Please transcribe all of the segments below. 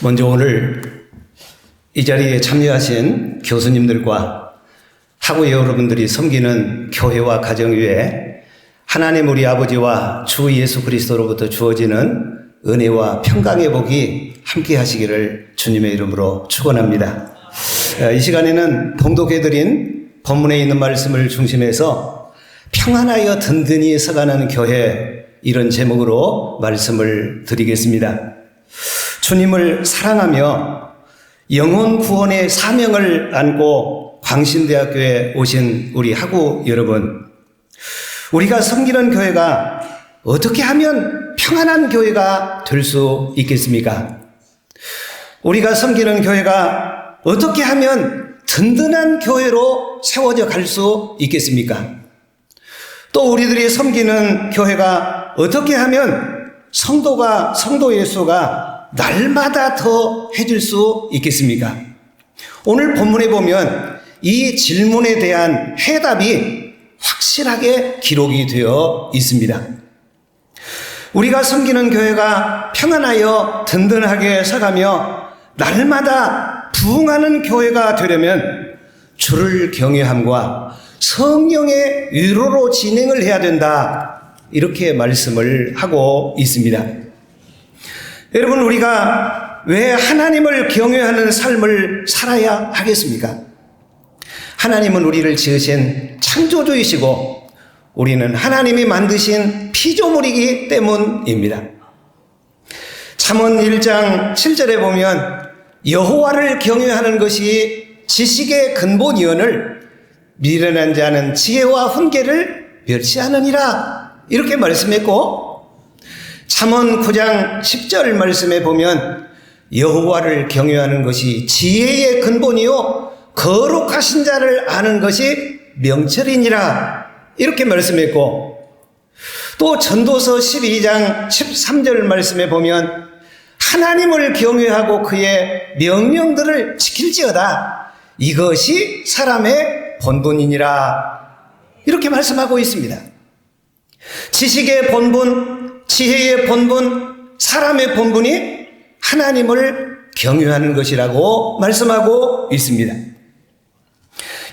먼저 오늘 이 자리에 참여하신 교수님들과 학우의 여러분들이 섬기는 교회와 가정 위에 하나님 우리 아버지와 주 예수 그리스도로부터 주어지는 은혜와 평강의 복이 함께 하시기를 주님의 이름으로 축원합니다. 이 시간에는 봉독해드린 본문에 있는 말씀을 중심해서 평안하여 든든히 서가는 교회, 이런 제목으로 말씀을 드리겠습니다. 주님을 사랑하며 영혼 구원의 사명을 안고 광신대학교에 오신 우리 학우 여러분, 우리가 섬기는 교회가 어떻게 하면 평안한 교회가 될 수 있겠습니까? 우리가 섬기는 교회가 어떻게 하면 든든한 교회로 세워져 갈 수 있겠습니까? 또 우리들이 섬기는 교회가 어떻게 하면 성도의 수가 날마다 더 해질 수 있겠습니까? 오늘 본문에 보면 이 질문에 대한 해답이 확실하게 기록이 되어 있습니다. 우리가 섬기는 교회가 평안하여 든든하게 서가며 날마다 부흥하는 교회가 되려면 주를 경외함과 성령의 위로로 진행을 해야 된다, 이렇게 말씀을 하고 있습니다. 여러분, 우리가 왜 하나님을 경외하는 삶을 살아야 하겠습니까? 하나님은 우리를 지으신 창조주이시고 우리는 하나님이 만드신 피조물이기 때문입니다. 잠언 1장 7절에 보면 여호와를 경외하는 것이 지식의 근본이오늘 미련한 자는 지혜와 훈계를 멸시하느니라, 이렇게 말씀했고, 잠언 9장 10절 말씀에 보면 여호와를 경외하는 것이 지혜의 근본이요 거룩하신 자를 아는 것이 명철이니라, 이렇게 말씀했고, 또 전도서 12장 13절 말씀에 보면 하나님을 경외하고 그의 명령들을 지킬지어다, 이것이 사람의 본분이니라, 이렇게 말씀하고 있습니다. 지식의 본분, 지혜의 본분, 사람의 본분이 하나님을 경외하는 것이라고 말씀하고 있습니다.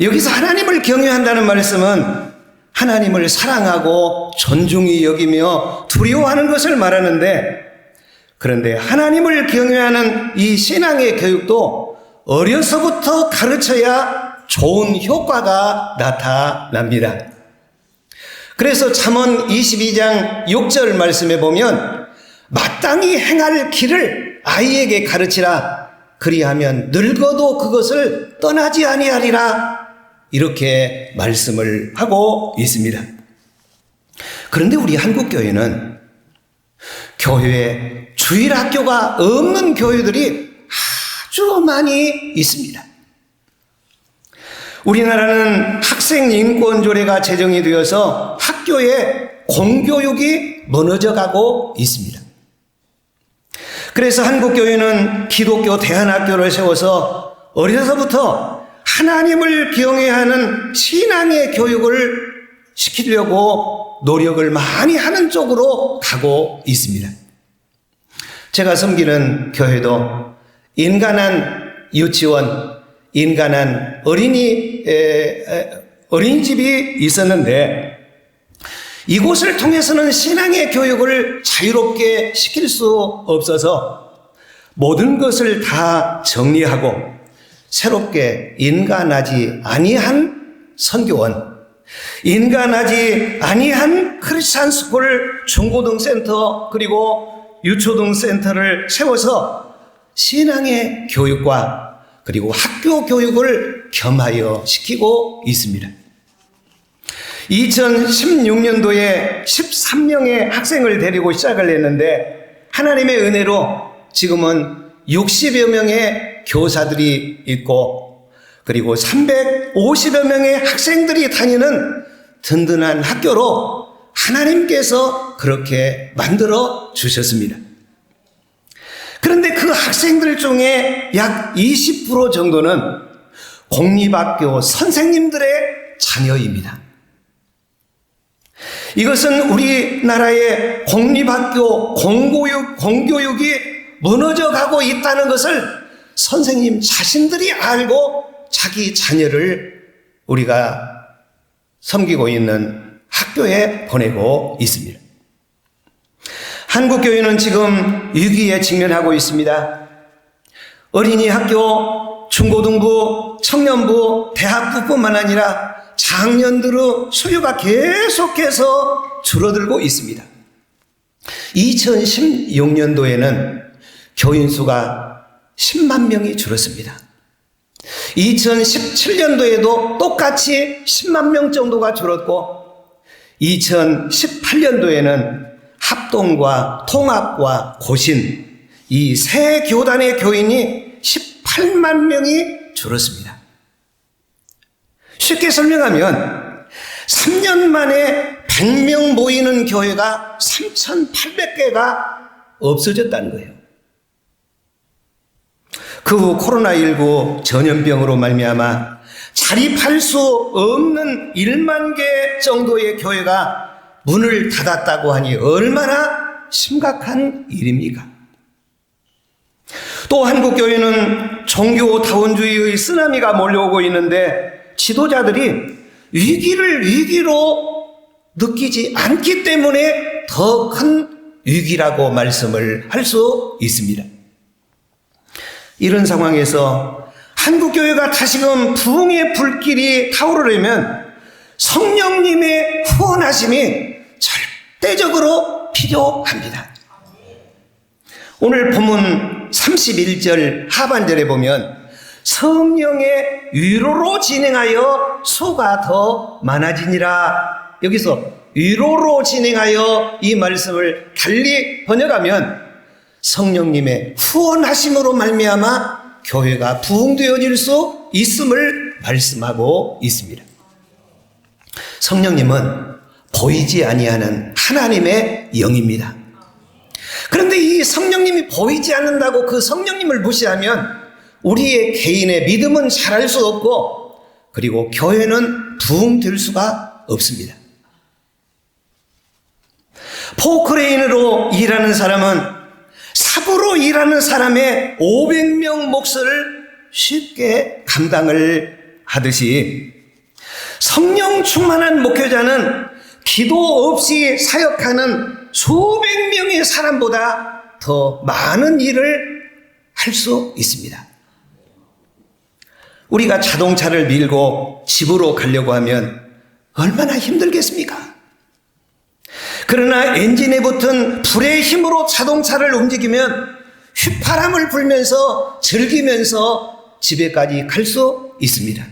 여기서 하나님을 경외한다는 말씀은 하나님을 사랑하고 존중히 여기며 두려워하는 것을 말하는데, 그런데 하나님을 경외하는 이 신앙의 교육도 어려서부터 가르쳐야 좋은 효과가 나타납니다. 그래서 잠언 22장 6절 말씀에 보면 마땅히 행할 길을 아이에게 가르치라, 그리하면 늙어도 그것을 떠나지 아니하리라, 이렇게 말씀을 하고 있습니다. 그런데 우리 한국교회는 교회에 주일학교가 없는 교회들이 아주 많이 있습니다. 우리나라는 학생인권조례가 제정이 되어서 학교에 공교육이 무너져 가고 있습니다. 그래서 한국교회는 기독교 대안학교를 세워서 어려서부터 하나님을 경외하는 신앙의 교육을 시키려고 노력을 많이 하는 쪽으로 가고 있습니다. 제가 섬기는 교회도 인간한 유치원, 인간한 어린이집이 있었는데, 이곳을 통해서는 신앙의 교육을 자유롭게 시킬 수 없어서 모든 것을 다 정리하고 새롭게 인간하지 아니한 선교원, 인간하지 아니한 크리스찬 스쿨 중고등센터 그리고 유초등센터를 세워서 신앙의 교육과 그리고 학교 교육을 겸하여 시키고 있습니다. 2016년도에 13명의 학생을 데리고 시작을 했는데 하나님의 은혜로 지금은 60여 명의 교사들이 있고, 그리고 350여 명의 학생들이 다니는 든든한 학교로 하나님께서 그렇게 만들어 주셨습니다. 그런데 그 학생들 중에 약 20% 정도는 공립학교 선생님들의 자녀입니다. 이것은 우리나라의 공립학교 공교육이 무너져 가고 있다는 것을 선생님 자신들이 알고 자기 자녀를 우리가 섬기고 있는 학교에 보내고 있습니다. 한국교회는 지금 위기에 직면하고 있습니다. 어린이 학교, 중고등부, 청년부, 대학부뿐만 아니라 작년 들어 수요가 계속해서 줄어들고 있습니다. 2016년도에는 교인 수가 10만 명이 줄었습니다. 2017년도에도 똑같이 10만 명 정도가 줄었고 2018년도에는 합동과 통합과 고신 이 세 교단의 교인이 18만 명이 줄었습니다. 쉽게 설명하면 3년 만에 100명 모이는 교회가 3,800개가 없어졌다는 거예요. 그 후 코로나19 전염병으로 말미암아 자립할 수 없는 1만 개 정도의 교회가 문을 닫았다고 하니 얼마나 심각한 일입니까? 또 한국교회는 종교다원주의의 쓰나미가 몰려오고 있는데 지도자들이 위기를 위기로 느끼지 않기 때문에 더 큰 위기라고 말씀을 할 수 있습니다. 이런 상황에서 한국교회가 다시금 부흥의 불길이 타오르려면 성령님의 후원하심이 절대적으로 필요합니다. 오늘 본문 31절 하반절에 보면 성령의 위로로 진행하여 수가 더 많아지니라. 여기서 위로로 진행하여 이 말씀을 달리 번역하면 성령님의 후원하심으로 말미암아 교회가 부흥되어질 수 있음을 말씀하고 있습니다. 성령님은 보이지 아니하는 하나님의 영입니다. 그런데 이 성령님이 보이지 않는다고 그 성령님을 무시하면 우리의 개인의 믿음은 자랄 수 없고 그리고 교회는 부흥될 수가 없습니다. 포크레인으로 일하는 사람은 삽으로 일하는 사람의 500명 몫을 쉽게 감당을 하듯이 성령 충만한 목회자는 기도 없이 사역하는 수백 명의 사람보다 더 많은 일을 할 수 있습니다. 우리가 자동차를 밀고 집으로 가려고 하면 얼마나 힘들겠습니까? 그러나 엔진에 붙은 불의 힘으로 자동차를 움직이면 휘파람을 불면서 즐기면서 집에까지 갈 수 있습니다.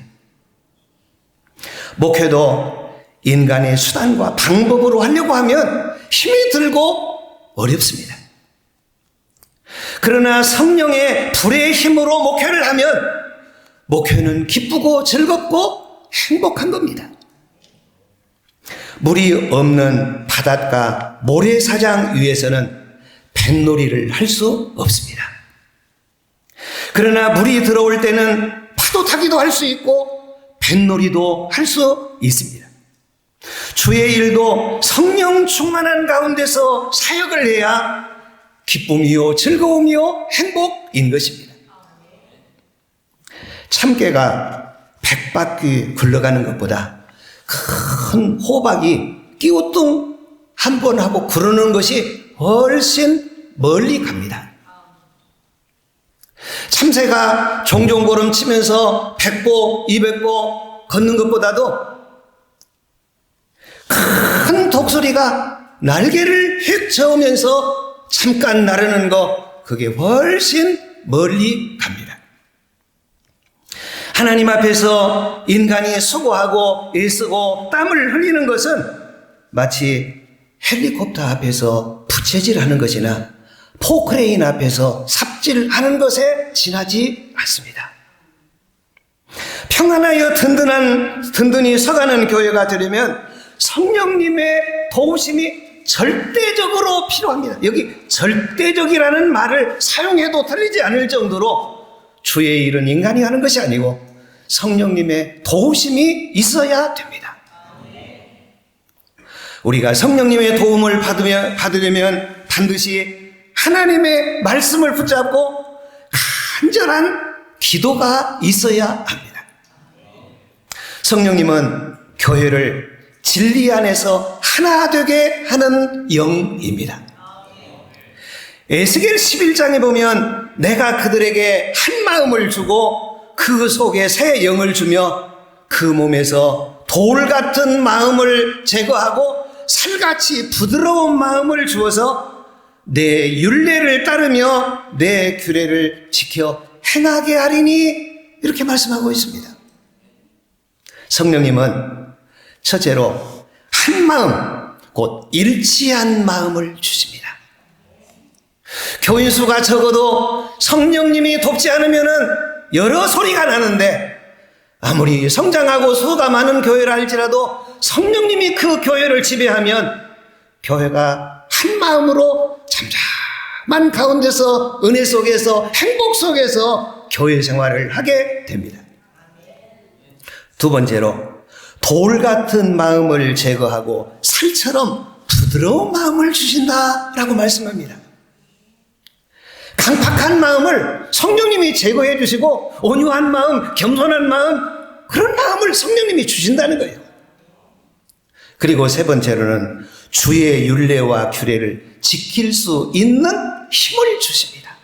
목회도 인간의 수단과 방법으로 하려고 하면 힘이 들고 어렵습니다. 그러나 성령의 불의 힘으로 목회를 하면 목회는 기쁘고 즐겁고 행복한 겁니다. 물이 없는 바닷가 모래사장 위에서는 뱃놀이를 할 수 없습니다. 그러나 물이 들어올 때는 파도 타기도 할 수 있고 뱃놀이도 할 수 있습니다. 주의 일도 성령 충만한 가운데서 사역을 해야 기쁨이요 즐거움이요 행복인 것입니다. 참깨가 100바퀴 굴러가는 것보다 큰 호박이 끼우뚱 한 번 하고 구르는 것이 훨씬 멀리 갑니다. 참새가 종종걸음 치면서 100보, 200보 걷는 것보다도 큰 독수리가 날개를 휙 저으면서 잠깐 나르는 거, 그게 훨씬 멀리 갑니다. 하나님 앞에서 인간이 수고하고 애쓰고 땀을 흘리는 것은 마치 헬리콥터 앞에서 부채질하는 것이나 포크레인 앞에서 삽질하는 것에 지나지 않습니다. 평안하여 든든히 서가는 교회가 되려면 성령님의 도우심이 절대적으로 필요합니다. 여기 절대적이라는 말을 사용해도 틀리지 않을 정도로 주의 일은 인간이 하는 것이 아니고 성령님의 도우심이 있어야 됩니다. 우리가 성령님의 도움을 받으려면 반드시 하나님의 말씀을 붙잡고 간절한 기도가 있어야 합니다. 성령님은 교회를 진리 안에서 하나 되게 하는 영입니다. 에스겔 11장에 보면 내가 그들에게 한 마음을 주고 그 속에 새 영을 주며 그 몸에서 돌 같은 마음을 제거하고 살같이 부드러운 마음을 주어서 내 율례를 따르며 내 규례를 지켜 행하게 하리니, 이렇게 말씀하고 있습니다. 성령님은 첫째로 한 마음, 곧 일치한 마음을 주십니다. 교인 수가 적어도 성령님이 돕지 않으면 여러 소리가 나는데, 아무리 성장하고 수가 많은 교회라 할지라도 성령님이 그 교회를 지배하면 교회가 한 마음으로 잠잠한 가운데서 은혜 속에서 행복 속에서 교회 생활을 하게 됩니다. 두 번째로 돌 같은 마음을 제거하고 살처럼 부드러운 마음을 주신다라고 말씀합니다. 강팍한 마음을 성령님이 제거해 주시고 온유한 마음, 겸손한 마음, 그런 마음을 성령님이 주신다는 거예요. 그리고 세 번째로는 주의 율례와 규례를 지킬 수 있는 힘을 주십니다.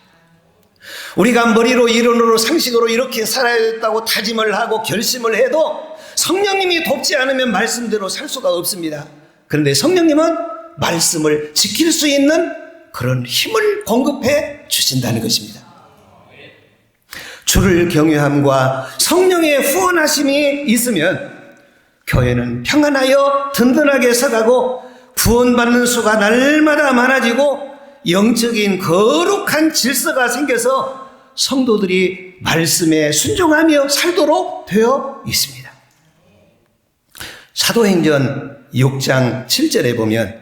우리가 머리로 이론으로 상식으로 이렇게 살아야겠다고 다짐을 하고 결심을 해도 성령님이 돕지 않으면 말씀대로 살 수가 없습니다. 그런데 성령님은 말씀을 지킬 수 있는 그런 힘을 공급해 주신다는 것입니다. 주를 경외함과 성령의 후원하심이 있으면 교회는 평안하여 든든하게 서가고 구원받는 수가 날마다 많아지고 영적인 거룩한 질서가 생겨서 성도들이 말씀에 순종하며 살도록 되어 있습니다. 사도행전 6장 7절에 보면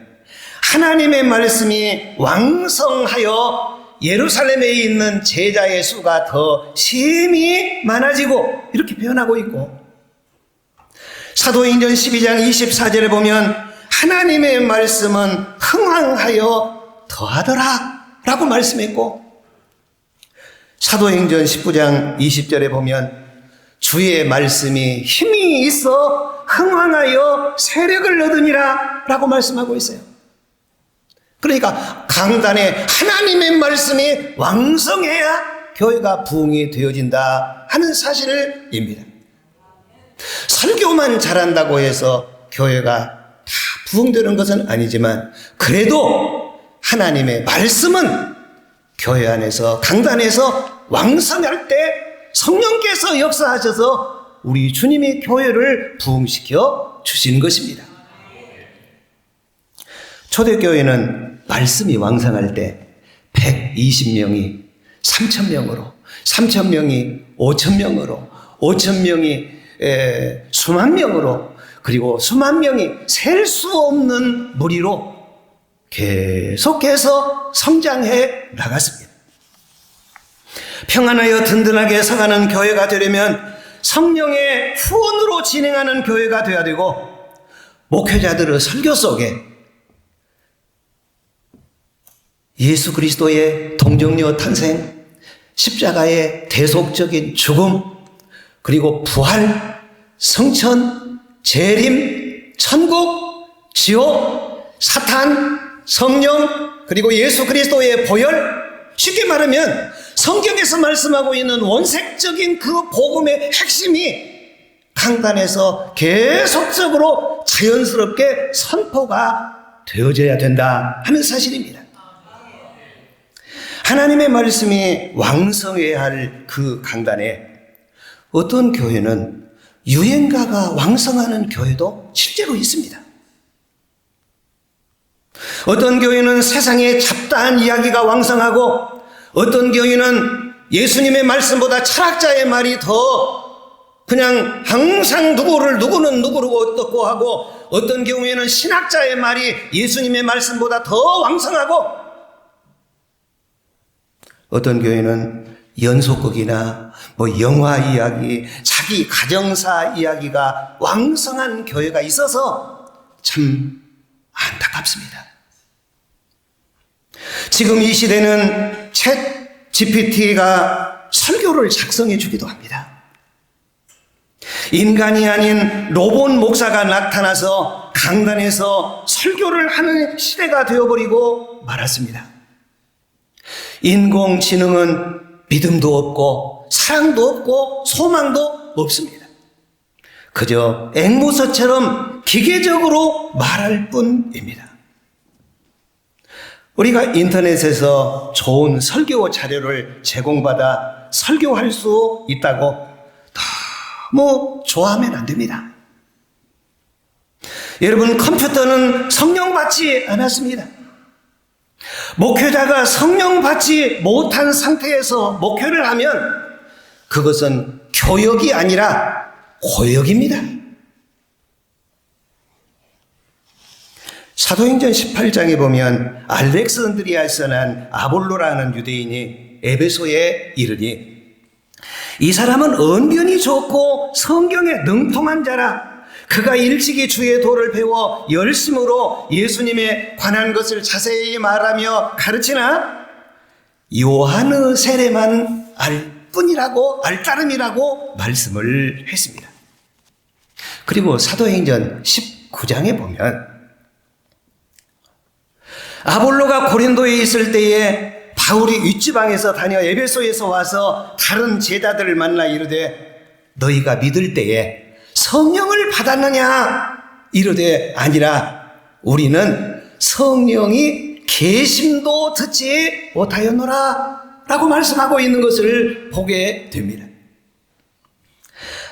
하나님의 말씀이 왕성하여 예루살렘에 있는 제자의 수가 더 심히 많아지고, 이렇게 표현하고 있고, 사도행전 12장 24절에 보면 하나님의 말씀은 흥왕하여 더하더라 라고 말씀했고, 사도행전 19장 20절에 보면 주의 말씀이 힘이 있어 흥왕하여 세력을 얻으니라 라고 말씀하고 있어요. 그러니까 강단에 하나님의 말씀이 왕성해야 교회가 부흥이 되어진다 하는 사실입니다. 설교만 잘한다고 해서 교회가 다 부흥되는 것은 아니지만, 그래도 하나님의 말씀은 교회 안에서 강단에서 왕성할 때 성령께서 역사하셔서 우리 주님이 교회를 부흥시켜 주시는 것입니다. 초대교회는 말씀이 왕성할 때 120명이 3,000명으로, 3,000명이 5,000명으로, 5,000명이 수만 명으로, 그리고 수만 명이 셀 수 없는 무리로 계속해서 성장해 나갔습니다. 평안하여 든든하게 서가는 교회가 되려면 성령의 후원으로 진행하는 교회가 되어야 되고, 목회자들의 설교 속에 예수 그리스도의 동정녀 탄생, 십자가의 대속적인 죽음, 그리고 부활, 성천, 재림, 천국, 지옥, 사탄, 성령, 그리고 예수 그리스도의 보혈, 쉽게 말하면 성경에서 말씀하고 있는 원색적인 그 복음의 핵심이 강단에서 계속적으로 자연스럽게 선포가 되어져야 된다 하는 사실입니다. 하나님의 말씀이 왕성해야 할 그 강단에 어떤 교회는 유행가가 왕성하는 교회도 실제로 있습니다. 어떤 교회는 세상의 잡다한 이야기가 왕성하고, 어떤 교회는 예수님의 말씀보다 철학자의 말이 더 그냥 항상 누구는 누구로 듣고 하고, 어떤 경우에는 신학자의 말이 예수님의 말씀보다 더 왕성하고, 어떤 교회는 연속극이나 영화 이야기, 자기 가정사 이야기가 왕성한 교회가 있어서 참 안타깝습니다. 지금 이 시대는 챗 GPT가 설교를 작성해 주기도 합니다. 인간이 아닌 로봇 목사가 나타나서 강단에서 설교를 하는 시대가 되어버리고 말았습니다. 인공지능은 믿음도 없고 사랑도 없고 소망도 없습니다. 그저 앵무새처럼 기계적으로 말할 뿐입니다. 우리가 인터넷에서 좋은 설교 자료를 제공받아 설교할 수 있다고 너무 좋아하면 안 됩니다. 여러분, 컴퓨터는 성령 받지 않았습니다. 목회자가 성령 받지 못한 상태에서 목회를 하면 그것은 교역이 아니라 고역입니다. 사도행전 18장에 보면 알렉산드리아에서 난 아볼로라는 유대인이 에베소에 이르니 이 사람은 언변이 좋고 성경에 능통한 자라. 그가 일찍이 주의 도를 배워 열심으로 예수님에 관한 것을 자세히 말하며 가르치나 요한의 세례만 알 따름이라고 말씀을 했습니다. 그리고 사도행전 19장에 보면 아볼로가 고린도에 있을 때에 바울이 윗지방에서 다녀 에베소에서 와서 다른 제자들을 만나 이르되 너희가 믿을 때에 성령을 받았느냐 이르되 아니라 우리는 성령이 계심도 듣지 못하였노라 라고 말씀하고 있는 것을 보게 됩니다.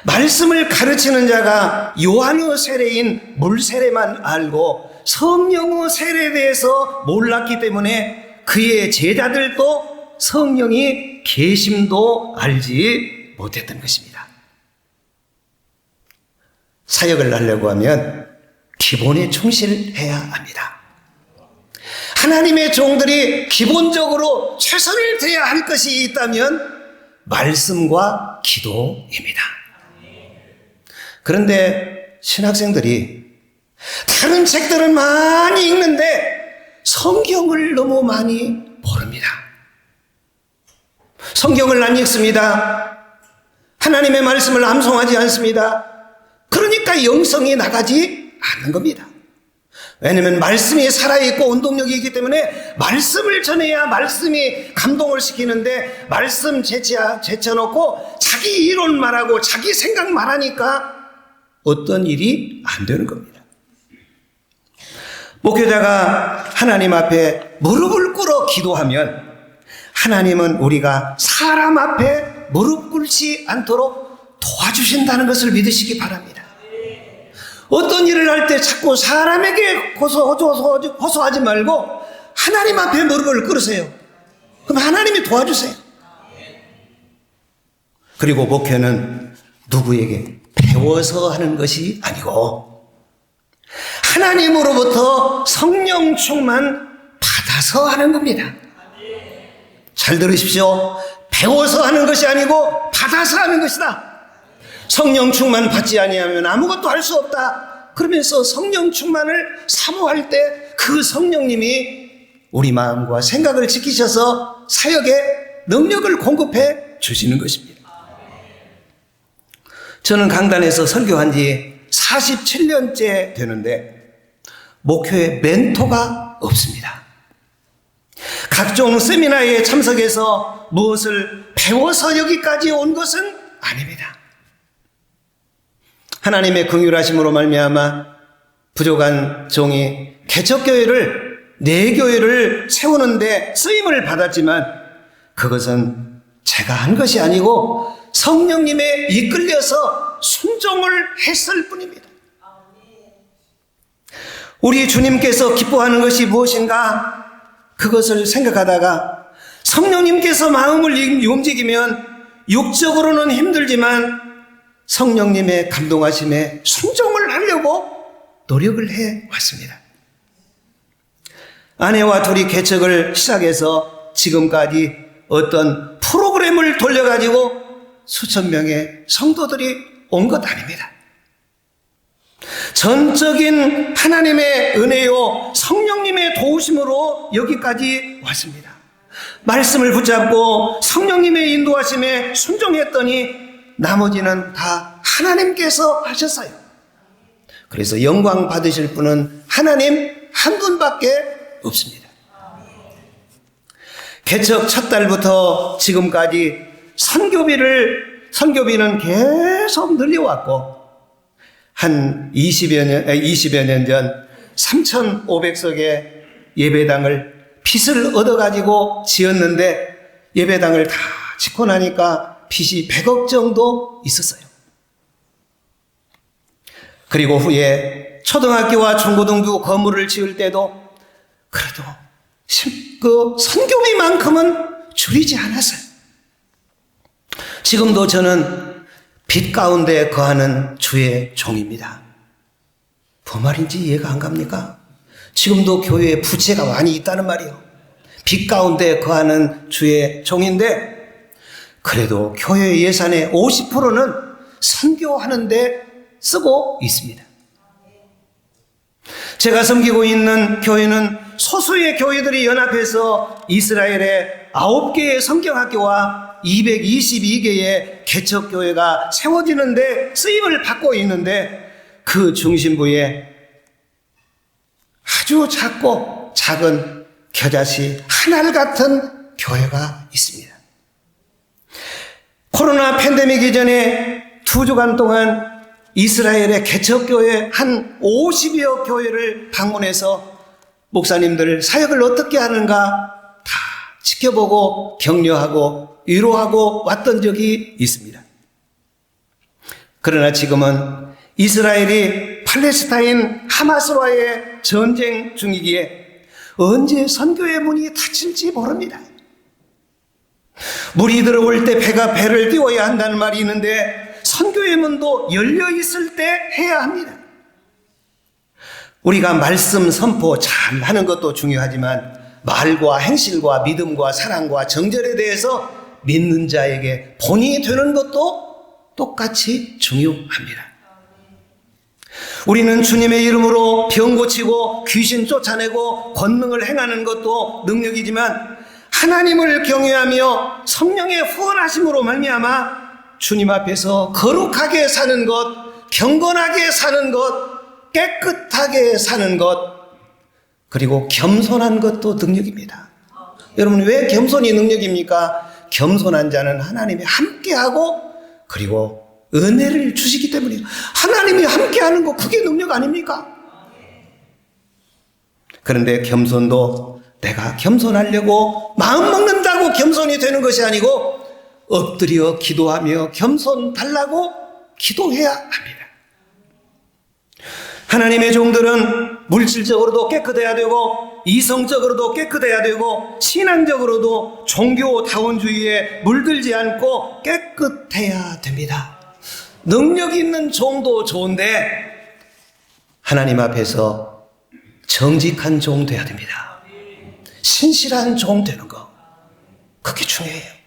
말씀을 가르치는 자가 요한의 세례인 물세례만 알고 성령의 세례에 대해서 몰랐기 때문에 그의 제자들도 성령이 계심도 알지 못했던 것입니다. 사역을 하려고 하면 기본에 충실해야 합니다. 하나님의 종들이 기본적으로 최선을 다해야 할 것이 있다면 말씀과 기도입니다. 그런데 신학생들이 다른 책들은 많이 읽는데 성경을 너무 많이 모릅니다. 성경을 안 읽습니다. 하나님의 말씀을 암송하지 않습니다. 그러니까 영성이 나가지 않는 겁니다. 왜냐하면 말씀이 살아있고 운동력이 있기 때문에 말씀을 전해야 말씀이 감동을 시키는데 말씀 제쳐놓고 자기 이론 말하고 자기 생각 말하니까 어떤 일이 안 되는 겁니다. 목회자가 하나님 앞에 무릎을 꿇어 기도하면 하나님은 우리가 사람 앞에 무릎 꿇지 않도록 도와주신다는 것을 믿으시기 바랍니다. 어떤 일을 할 때 자꾸 사람에게 호소하지 말고 하나님 앞에 무릎을 꿇으세요. 그럼 하나님이 도와주세요. 그리고 목회는 누구에게 배워서 하는 것이 아니고 하나님으로부터 성령 충만 받아서 하는 겁니다. 잘 들으십시오. 배워서 하는 것이 아니고 받아서 하는 것이다. 성령 충만 받지 아니하면 아무것도 할 수 없다. 그러면서 성령 충만을 사모할 때 그 성령님이 우리 마음과 생각을 지키셔서 사역에 능력을 공급해 주시는 것입니다. 저는 강단에서 설교한 지 47년째 되는데 목회에 멘토가 없습니다. 각종 세미나에 참석해서 무엇을 배워서 여기까지 온 것은 아닙니다. 하나님의 긍휼하심으로 말미암아 부족한 종이 개척교회를 내 교회를 세우는데 쓰임을 받았지만 그것은 제가 한 것이 아니고 성령님에 이끌려서 순종을 했을 뿐입니다. 우리 주님께서 기뻐하는 것이 무엇인가? 그것을 생각하다가 성령님께서 마음을 움직이면 육적으로는 힘들지만 성령님의 감동하심에 순종을 하려고 노력을 해왔습니다. 아내와 둘이 개척을 시작해서 지금까지 어떤 프로그램을 돌려가지고 수천 명의 성도들이 온 것 아닙니다. 전적인 하나님의 은혜요 성령님의 도우심으로 여기까지 왔습니다. 말씀을 붙잡고 성령님의 인도하심에 순종했더니 나머지는 다 하나님께서 하셨어요. 그래서 영광 받으실 분은 하나님 한 분밖에 없습니다. 개척 첫 달부터 지금까지 선교비는 계속 늘려왔고 한 20여 년 전 3,500석의 예배당을 빚을 얻어가지고 지었는데 예배당을 다 짓고 나니까 빚이 100억 정도 있었어요. 그리고 후에 초등학교와 중고등부 건물을 지을 때도 그래도 그 선교비만큼은 줄이지 않았어요. 지금도 저는 빛 가운데 거하는 주의 종입니다. 뭐 말인지 이해가 안 갑니까? 지금도 교회에 부채가 많이 있다는 말이요. 빛 가운데 거하는 주의 종인데 그래도 교회 예산의 50%는 선교하는 데 쓰고 있습니다. 제가 섬기고 있는 교회는 소수의 교회들이 연합해서 이스라엘의 9개의 성경학교와 222개의 개척교회가 세워지는데 쓰임을 받고 있는데 그 중심부에 아주 작고 작은 겨자씨 하늘 같은 교회가 있습니다. 코로나 팬데믹 이전에 2주간 동안 이스라엘의 개척교회 한 50여 교회를 방문해서 목사님들 사역을 어떻게 하는가 다 지켜보고 격려하고 위로하고 왔던 적이 있습니다. 그러나 지금은 이스라엘이 팔레스타인 하마스와의 전쟁 중이기에 언제 선교의 문이 닫힐지 모릅니다. 물이 들어올 때 배를 띄워야 한다는 말이 있는데 선교의 문도 열려 있을 때 해야 합니다. 우리가 말씀 선포 잘 하는 것도 중요하지만 말과 행실과 믿음과 사랑과 정절에 대해서 믿는 자에게 본이 되는 것도 똑같이 중요합니다. 우리는 주님의 이름으로 병 고치고 귀신 쫓아내고 권능을 행하는 것도 능력이지만 하나님을 경외하며 성령의 후원하심으로 말미암아 주님 앞에서 거룩하게 사는 것, 경건하게 사는 것, 깨끗하게 사는 것, 그리고 겸손한 것도 능력입니다. 여러분, 왜 겸손이 능력입니까? 겸손한 자는 하나님이 함께하고 그리고 은혜를 주시기 때문이에요. 하나님이 함께하는 거 그게 능력 아닙니까? 그런데 겸손도 내가 겸손하려고 마음 먹는다고 겸손이 되는 것이 아니고 엎드려 기도하며 겸손 달라고 기도해야 합니다. 하나님의 종들은 물질적으로도 깨끗해야 되고 이성적으로도 깨끗해야 되고 신앙적으로도 종교다원주의에 물들지 않고 깨끗해야 됩니다. 능력 있는 종도 좋은데 하나님 앞에서 정직한 종 돼야 됩니다. 신실한 종 되는 거 그게 중요해요.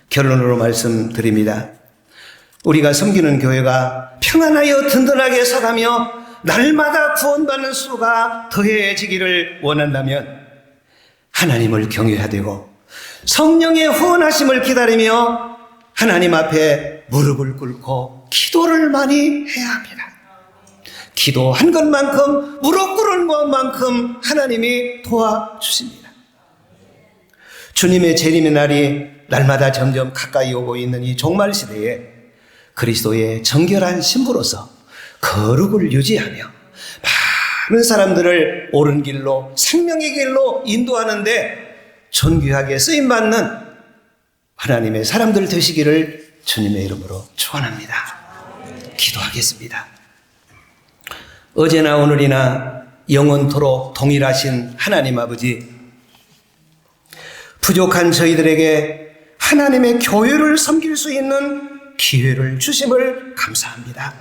결론으로 말씀드립니다. 우리가 섬기는 교회가 평안하여 든든하게 서가며 날마다 구원받는 수가 더해지기를 원한다면 하나님을 경외해야 되고 성령의 후원하심을 기다리며 하나님 앞에 무릎을 꿇고 기도를 많이 해야 합니다. 기도한 것만큼 무릎 꿇은 것만큼 하나님이 도와주십니다. 주님의 재림의 날이 날마다 점점 가까이 오고 있는 이 종말 시대에 그리스도의 정결한 신부로서 거룩을 유지하며 많은 사람들을 옳은 길로 생명의 길로 인도하는데 존귀하게 쓰임받는 하나님의 사람들 되시기를 주님의 이름으로 축원합니다. 기도하겠습니다. 어제나 오늘이나 영원토록 동일하신 하나님 아버지, 부족한 저희들에게 하나님의 교회를 섬길 수 있는 기회를 주심을 감사합니다.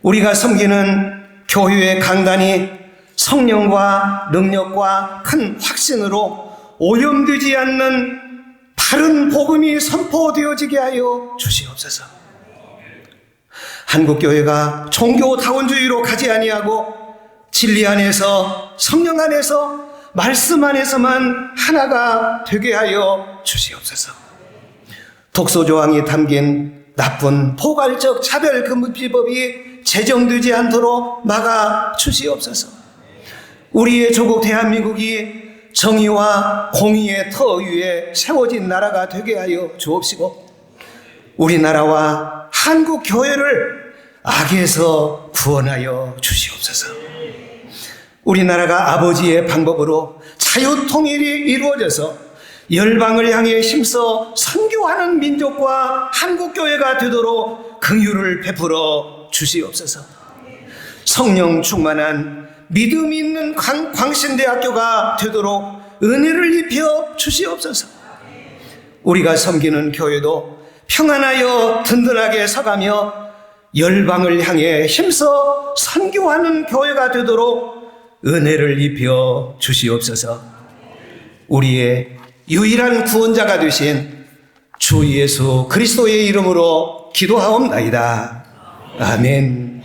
우리가 섬기는 교회의 강단이 성령과 능력과 큰 확신으로 오염되지 않는 바른 복음이 선포되어지게 하여 주시옵소서. 한국교회가 종교다원주의로 가지 아니하고 진리 안에서, 성령 안에서, 말씀 안에서만 하나가 되게 하여 주시옵소서. 독소조항이 담긴 나쁜 포괄적 차별금지법이 제정되지 않도록 막아 주시옵소서. 우리의 조국 대한민국이 정의와 공의의 터 위에 세워진 나라가 되게 하여 주옵시고, 우리나라와 한국 교회를 악에서 구원하여 주시옵소서. 우리나라가 아버지의 방법으로 자유통일이 이루어져서 열방을 향해 힘써 선교하는 민족과 한국교회가 되도록 긍휼을 베풀어 주시옵소서. 성령 충만한 믿음 있는 광신대학교가 되도록 은혜를 입혀 주시옵소서. 우리가 섬기는 교회도 평안하여 든든하게 서가며 열방을 향해 힘써 선교하는 교회가 되도록 은혜를 입혀 주시옵소서. 우리의 유일한 구원자가 되신 주 예수 그리스도의 이름으로 기도하옵나이다. 아멘.